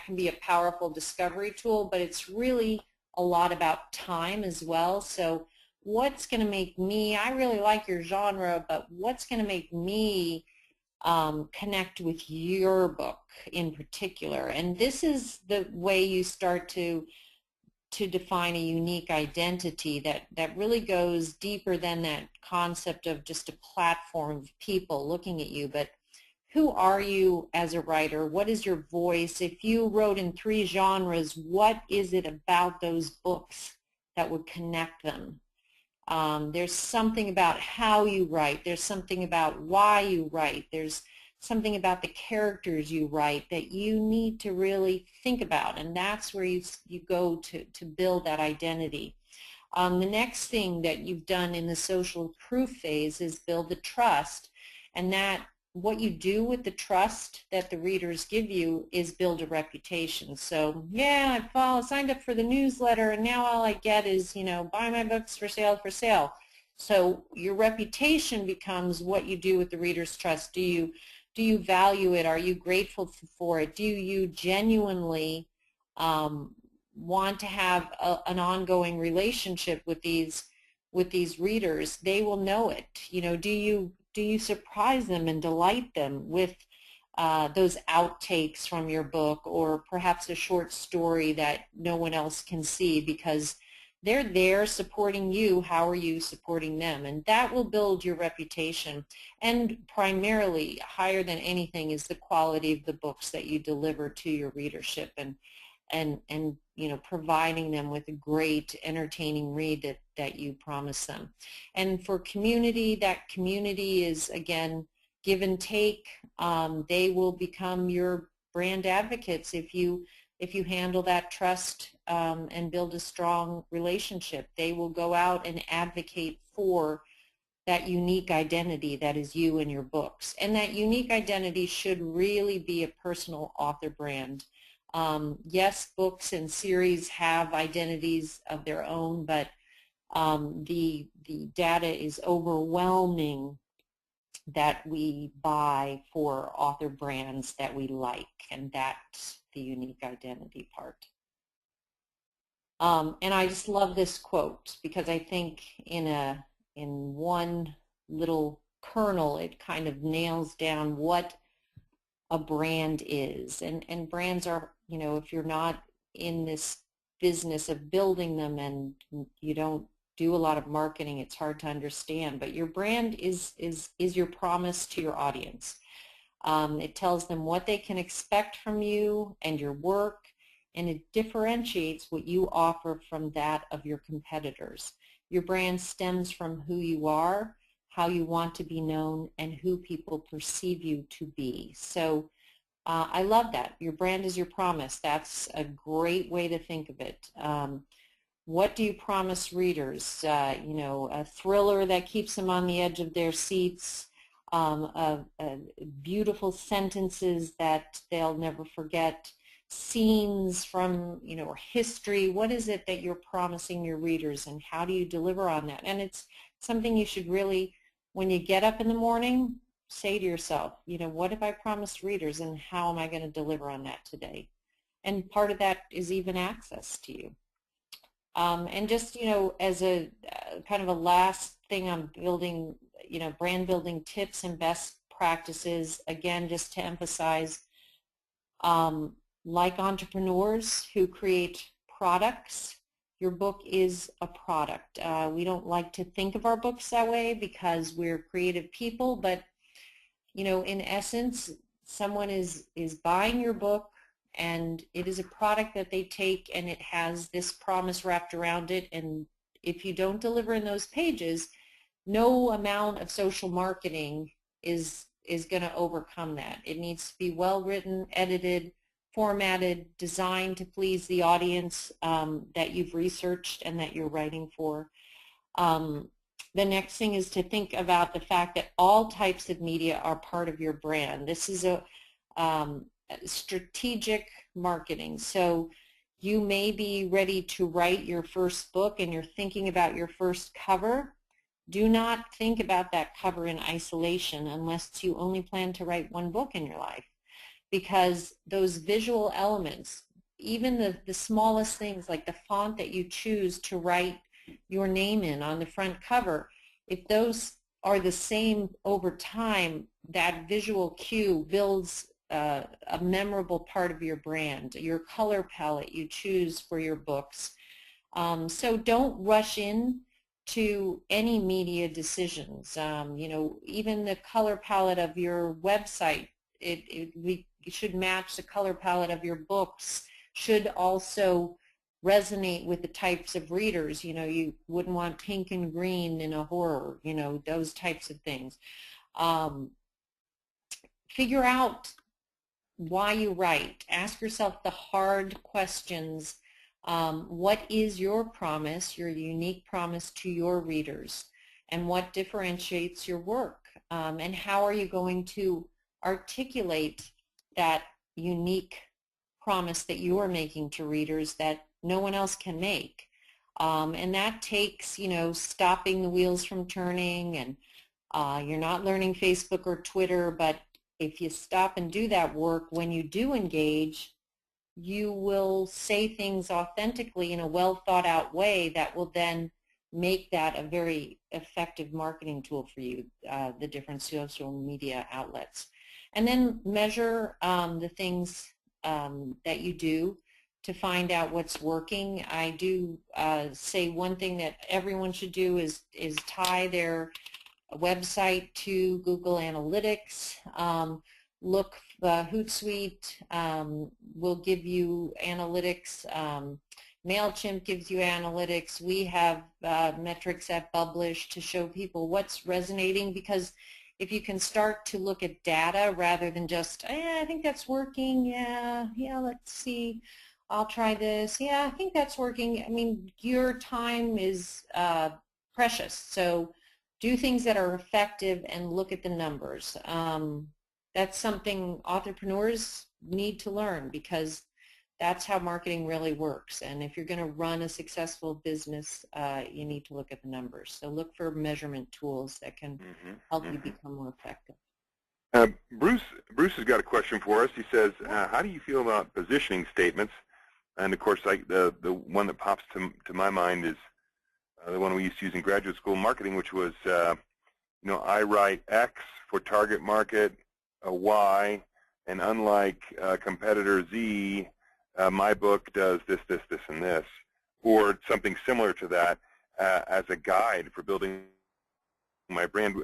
B: can be a powerful discovery tool, but it's really a lot about time as well. So what's going to make me, I really like your genre, but what's going to make me connect with your book in particular. And this is the way you start to define a unique identity that really goes deeper than that concept of just a platform of people looking at you. But who are you as a writer? What is your voice? If you wrote in 3 genres, what is it about those books that would connect them? There's something about how you write. There's something about why you write. There's something about the characters you write that you need to really think about, and that's where you go to build that identity. The next thing that you've done in the social proof phase is build the trust, and that what you do with the trust that the readers give you is build a reputation. So yeah, I signed up for the newsletter and now all I get is, buy my books for sale, for sale. So your reputation becomes what you do with the reader's trust. Do you value it? Are you grateful for it? Do you genuinely want to have an ongoing relationship with these readers? They will know it. Do you surprise them and delight them with those outtakes from your book, or perhaps a short story that no one else can see because they're there supporting you? How are you supporting them? And that will build your reputation. And primarily, higher than anything, is the quality of the books that you deliver to your readership, and providing them with a great, entertaining read that you promise them. And for community, that community is, again, give and take. They will become your brand advocates if you handle that trust and build a strong relationship. They will go out and advocate for that unique identity that is you and your books. And that unique identity should really be a personal author brand. Yes, books and series have identities of their own, but the data is overwhelming that we buy for author brands that we like, and that's the unique identity part. And I just love this quote because I think in one little kernel it kind of nails down what a brand is. And brands are, if you're not in this business of building them and you don't do a lot of marketing, it's hard to understand. But your brand is your promise to your audience. It tells them what they can expect from you and your work, and it differentiates what you offer from that of your competitors. Your brand stems from who you are, how you want to be known, and who people perceive you to be. So I love that. Your brand is your promise. That's a great way to think of it. What do you promise readers? A thriller that keeps them on the edge of their seats, beautiful sentences that they'll never forget, scenes from, or history. What is it that you're promising your readers, and how do you deliver on that? And it's something you should really, when you get up in the morning, say to yourself, what have I promised readers, and how am I going to deliver on that today? And part of that is even access to you. And just, as a kind of a last thing on building, brand building tips and best practices, again, just to emphasize, like entrepreneurs who create products, your book is a product. We don't like to think of our books that way because we're creative people, but in essence, someone is buying your book, and it is a product that they take, and it has this promise wrapped around it. And if you don't deliver in those pages, no amount of social marketing is going to overcome that. It needs to be well written, edited, formatted, designed to please the audience that you've researched and that you're writing for. The next thing is to think about the fact that all types of media are part of your brand. This is a strategic marketing. So you may be ready to write your first book and you're thinking about your first cover. Do not think about that cover in isolation unless you only plan to write one book in your life, because those visual elements, even the smallest things like the font that you choose to write your name in on the front cover, if those are the same over time, that visual cue builds a memorable part of your brand, your color palette you choose for your books. So don't rush in to any media decisions. You know, even the color palette of your website, we should match the color palette of your books, should also resonate with the types of readers. You know, you wouldn't want pink and green in a horror, you know, those types of things. Figure out why you write. Ask yourself the hard questions. What is your promise, your unique promise to your readers, and what differentiates your work? And how are you going to articulate that unique promise that you are making to readers that no one else can make? And that takes, you know, stopping the wheels from turning, and you're not learning Facebook or Twitter, but if you stop and do that work, when you do engage, you will say things authentically in a well thought out way that will then make that a very effective marketing tool for you, the different social media outlets. And then measure the things that you do to find out what's working. I do say one thing that everyone should do is tie their website to Google Analytics. Look, Hootsuite will give you analytics. MailChimp gives you analytics. We have metrics at Bublish to show people what's resonating, because if you can start to look at data rather than just, I think that's working, yeah, let's see, I'll try this, yeah, I think that's working. I mean, your time is precious, so do things that are effective and look at the numbers. That's something entrepreneurs need to learn, because that's how marketing really works. And if you're going to run a successful business, you need to look at the numbers. So look for measurement tools that can help you become more effective.
A: Bruce has got a question for us. He says, how do you feel about positioning statements? And of course, the one that pops to my mind is the one we used to use in graduate school marketing, which was, you know, I write X for target market, Y, and unlike competitor Z, my book does this, this, this, and this, or something similar to that as a guide for building my brand.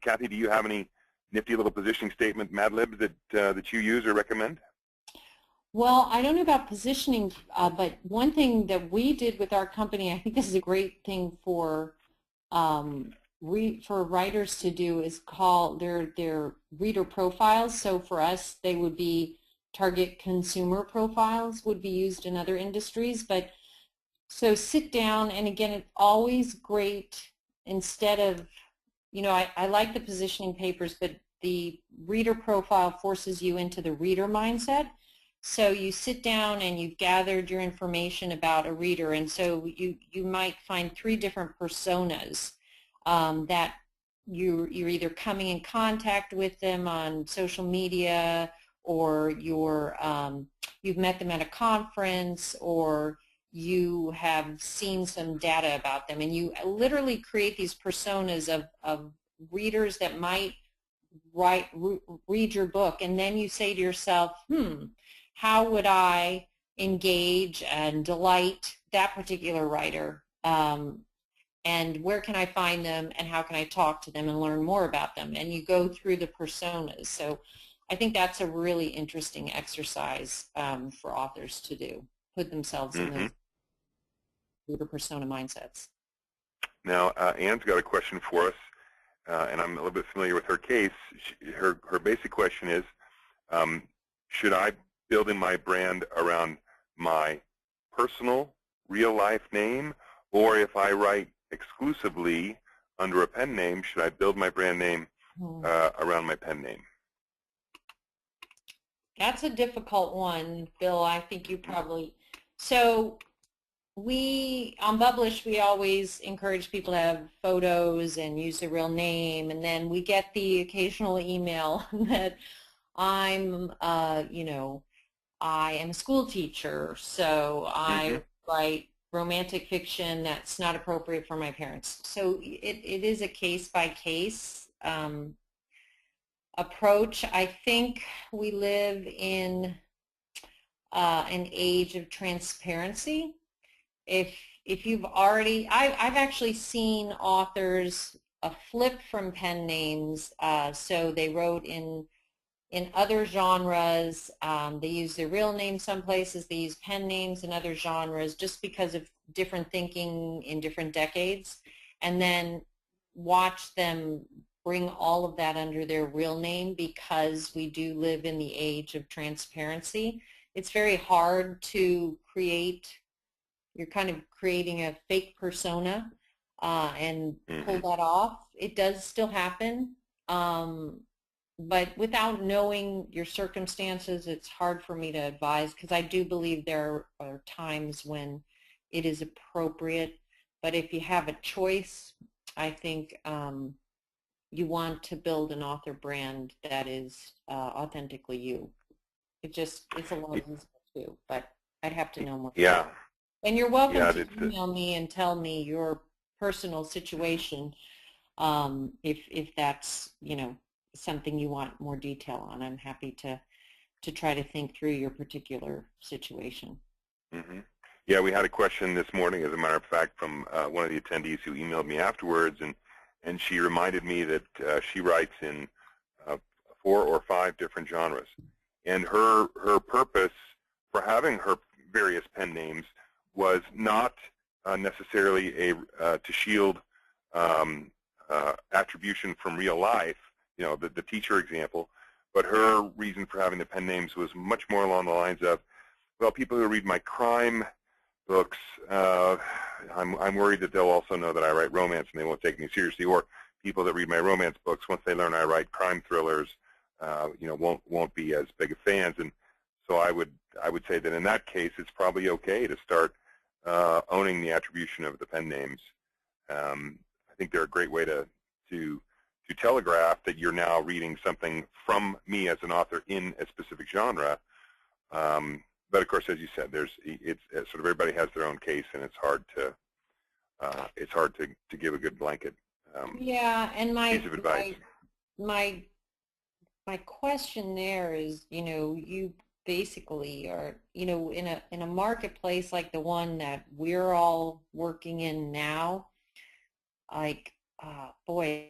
A: Kathy, do you have any nifty little positioning statement Mad Libs that you use or recommend?
B: Well, I don't know about positioning, but one thing that we did with our company, I think this is a great thing for writers to do, is call their reader profiles. So for us, they would be target consumer profiles, would be used in other industries. But so sit down, and again, it's always great, instead of, you know, I like the positioning papers, but the reader profile forces you into the reader mindset. So you sit down and you've gathered your information about a reader, and so you might find 3 different personas that you're either coming in contact with them on social media, or you've met them at a conference, or you have seen some data about them, and you literally create these personas of readers that might read your book, and then you say to yourself, how would I engage and delight that particular writer, and where can I find them, and how can I talk to them and learn more about them? And you go through the personas. So I think that's a really interesting exercise for authors to do, put themselves in those reader persona mindsets.
A: Now, Anne's got a question for us, and I'm a little bit familiar with her case. Her basic question is, should I building my brand around my personal real-life name, or if I write exclusively under a pen name, should I build my brand name around my pen name?
B: That's a difficult one, Bill. I think you probably, so on Bublish, we always encourage people to have photos and use their real name, and then we get the occasional email that I'm, you know, I am a school teacher, so I write romantic fiction that's not appropriate for my parents. So it is a case-by-case approach. I think we live in an age of transparency. If you've already, I've actually seen authors flip from pen names, so they wrote in other genres. They use their real name some places. They use pen names in other genres just because of different thinking in different decades, and then watch them bring all of that under their real name because we do live in the age of transparency. It's very hard to create, you're kind of creating a fake persona and pull that off. It does still happen. But without knowing your circumstances, it's hard for me to advise because I do believe there are times when it is appropriate. But if you have a choice, I think you want to build an author brand that is authentically you. It's a lot easier too, but I'd have to know more.
A: Yeah.
B: And you're welcome to email me and tell me your personal situation if that's, something you want more detail on. I'm happy to try to think through your particular situation.
A: Mm-hmm. Yeah, we had a question this morning, as a matter of fact, from one of the attendees who emailed me afterwards, and she reminded me that she writes in 4 or 5 different genres. And her purpose for having her various pen names was not necessarily to shield attribution from real life, the teacher example, but her reason for having the pen names was much more along the lines of, well, people who read my crime books, I'm worried that they'll also know that I write romance and they won't take me seriously, or people that read my romance books, once they learn I write crime thrillers, won't be as big of fans. And so I would say that in that case, it's probably okay to start owning the attribution of the pen names. I think they're a great way to telegraph that you're now reading something from me as an author in a specific genre. But of course, as you said, it's sort of everybody has their own case, and it's hard to give a good blanket
B: yeah, and
A: piece of advice.
B: My question there is, you basically are, in a marketplace like the one that we're all working in now, like, boy,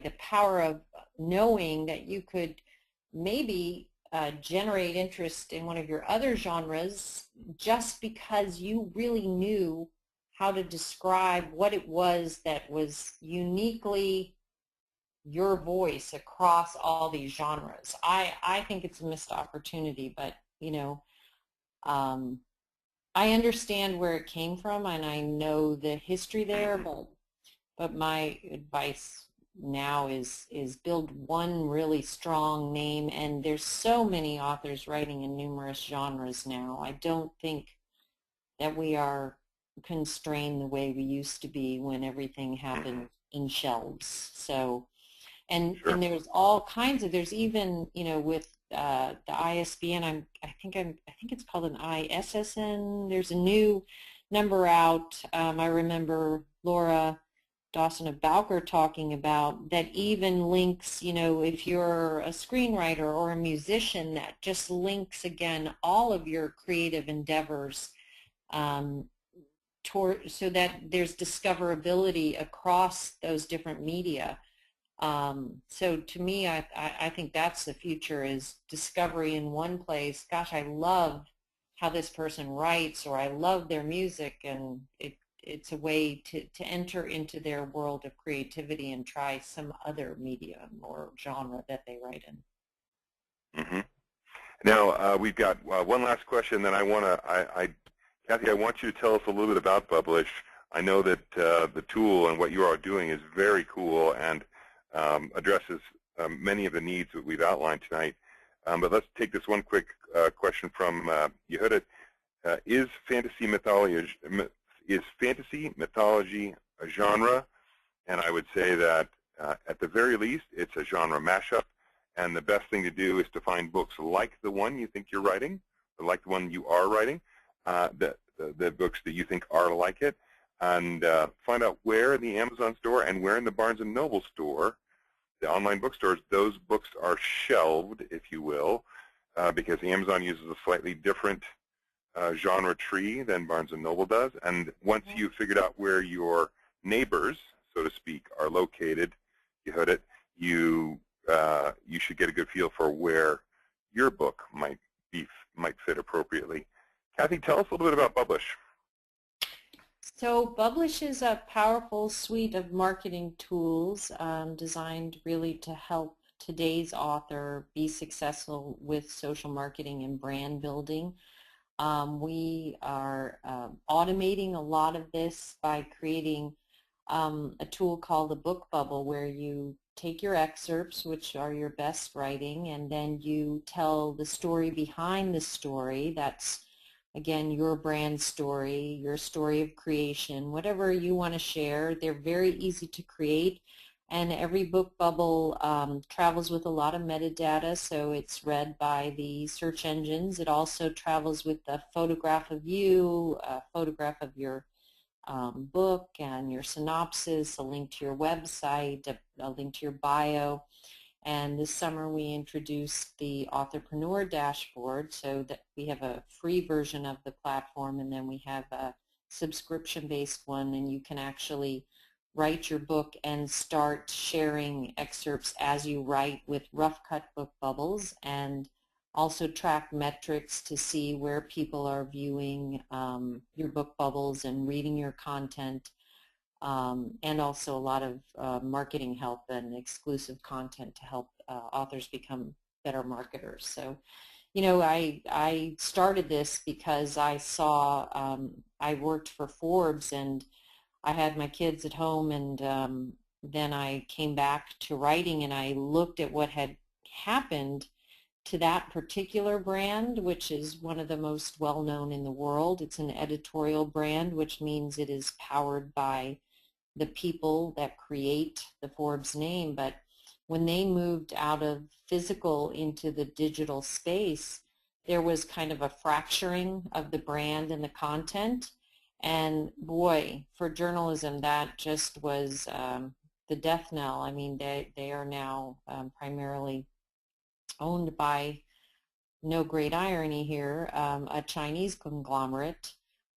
B: the power of knowing that you could maybe generate interest in one of your other genres just because you really knew how to describe what it was that was uniquely your voice across all these genres. I think it's a missed opportunity, but I understand where it came from and I know the history there, but my advice now is build one really strong name, and there's so many authors writing in numerous genres now. I don't think that we are constrained the way we used to be when everything happened in shelves. So, and there's all kinds of, there's even, with the ISBN, I think it's called an ISSN. There's a new number out. I remember Laura Dawson of Bowker talking about that even links, if you're a screenwriter or a musician, that just links again all of your creative endeavors so that there's discoverability across those different media. So to me, I think that's the future, is discovery in one place. Gosh, I love how this person writes, or I love their music, and it's a way to enter into their world of creativity and try some other medium or genre that they write in.
A: Mm-hmm. Now, we've got one last question that I want to, Kathy, I want you to tell us a little bit about Bublish. I know that the tool and what you are doing is very cool and addresses many of the needs that we've outlined tonight. But let's take this one quick question from Yehuda. Is fantasy mythology a genre? And I would say that at the very least, it's a genre mashup. And the best thing to do is to find books like the one you think you're writing, or like the one you are writing, the books that you think are like it, and find out where in the Amazon store and where in the Barnes & Noble store, the online bookstores, those books are shelved, if you will, because Amazon uses a slightly different genre tree than Barnes & Noble does. And once you've figured out where your neighbors, so to speak, are located, you heard it, you should get a good feel for where your book might fit appropriately. Kathy, tell us a little bit about Bublish.
B: So Bublish is a powerful suite of marketing tools designed really to help today's author be successful with social marketing and brand building. We are automating a lot of this by creating a tool called the Book Bubble, where you take your excerpts, which are your best writing, and then you tell the story behind the story. That's, again, your brand story, your story of creation, whatever you want to share. They're very easy to create, and every book bubble travels with a lot of metadata, so it's read by the search engines. It also travels with a photograph of you, a photograph of your book and your synopsis, a link to your website, a link to your bio. And this summer we introduced the Authorpreneur Dashboard, so that we have a free version of the platform, and then we have a subscription-based one, and you can actually write your book and start sharing excerpts as you write with rough cut book bubbles, and also track metrics to see where people are viewing your book bubbles and reading your content, and also a lot of marketing help and exclusive content to help authors become better marketers. So, you know, I started this because I saw, I worked for Forbes, and I had my kids at home, and then I came back to writing, and I looked at what had happened to that particular brand, which is one of the most well-known in the world. It's an editorial brand, which means it is powered by the people that create the Forbes name. But when they moved out of physical into the digital space, there was kind of a fracturing of the brand and the content. And boy, for journalism, that just was the death knell. I mean, they are now primarily owned by, no great irony here, a Chinese conglomerate.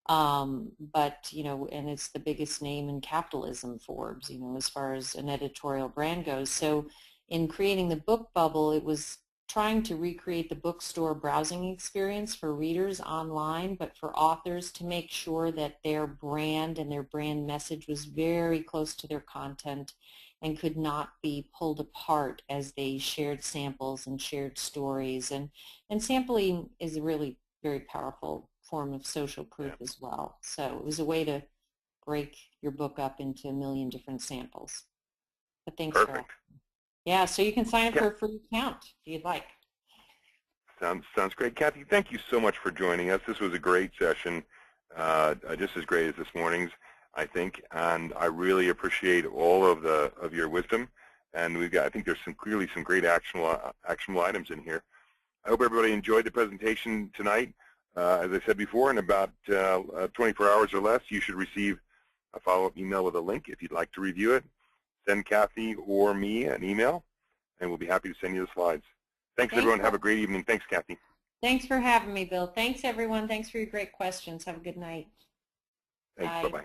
B: But, you know, and it's the biggest name in capitalism, Forbes, you know, as far as an editorial brand goes. So in creating the book bubble, it was trying to recreate the bookstore browsing experience for readers online, but for authors to make sure that their brand and their brand message was very close to their content and could not be pulled apart as they shared samples and shared stories. And sampling is a really very powerful form of social proof as well. So it was a way to break your book up into a million different samples. But thanks for asking. Yeah, so you can sign up for a free account if you'd like.
A: Sounds great. Kathy, thank you so much for joining us. This was a great session, just as great as this morning's, I think, and I really appreciate all of your wisdom. And I think there's clearly some great actionable items in here. I hope everybody enjoyed the presentation tonight. As I said before, in about 24 hours or less, you should receive a follow-up email with a link if you'd like to review it. Send Kathy or me an email, and we'll be happy to send you the slides. Thanks everyone. Have a great evening. Thanks, Kathy.
B: Thanks for having me, Bill. Thanks, everyone. Thanks for your great questions. Have a good night.
A: Thanks. Bye-bye.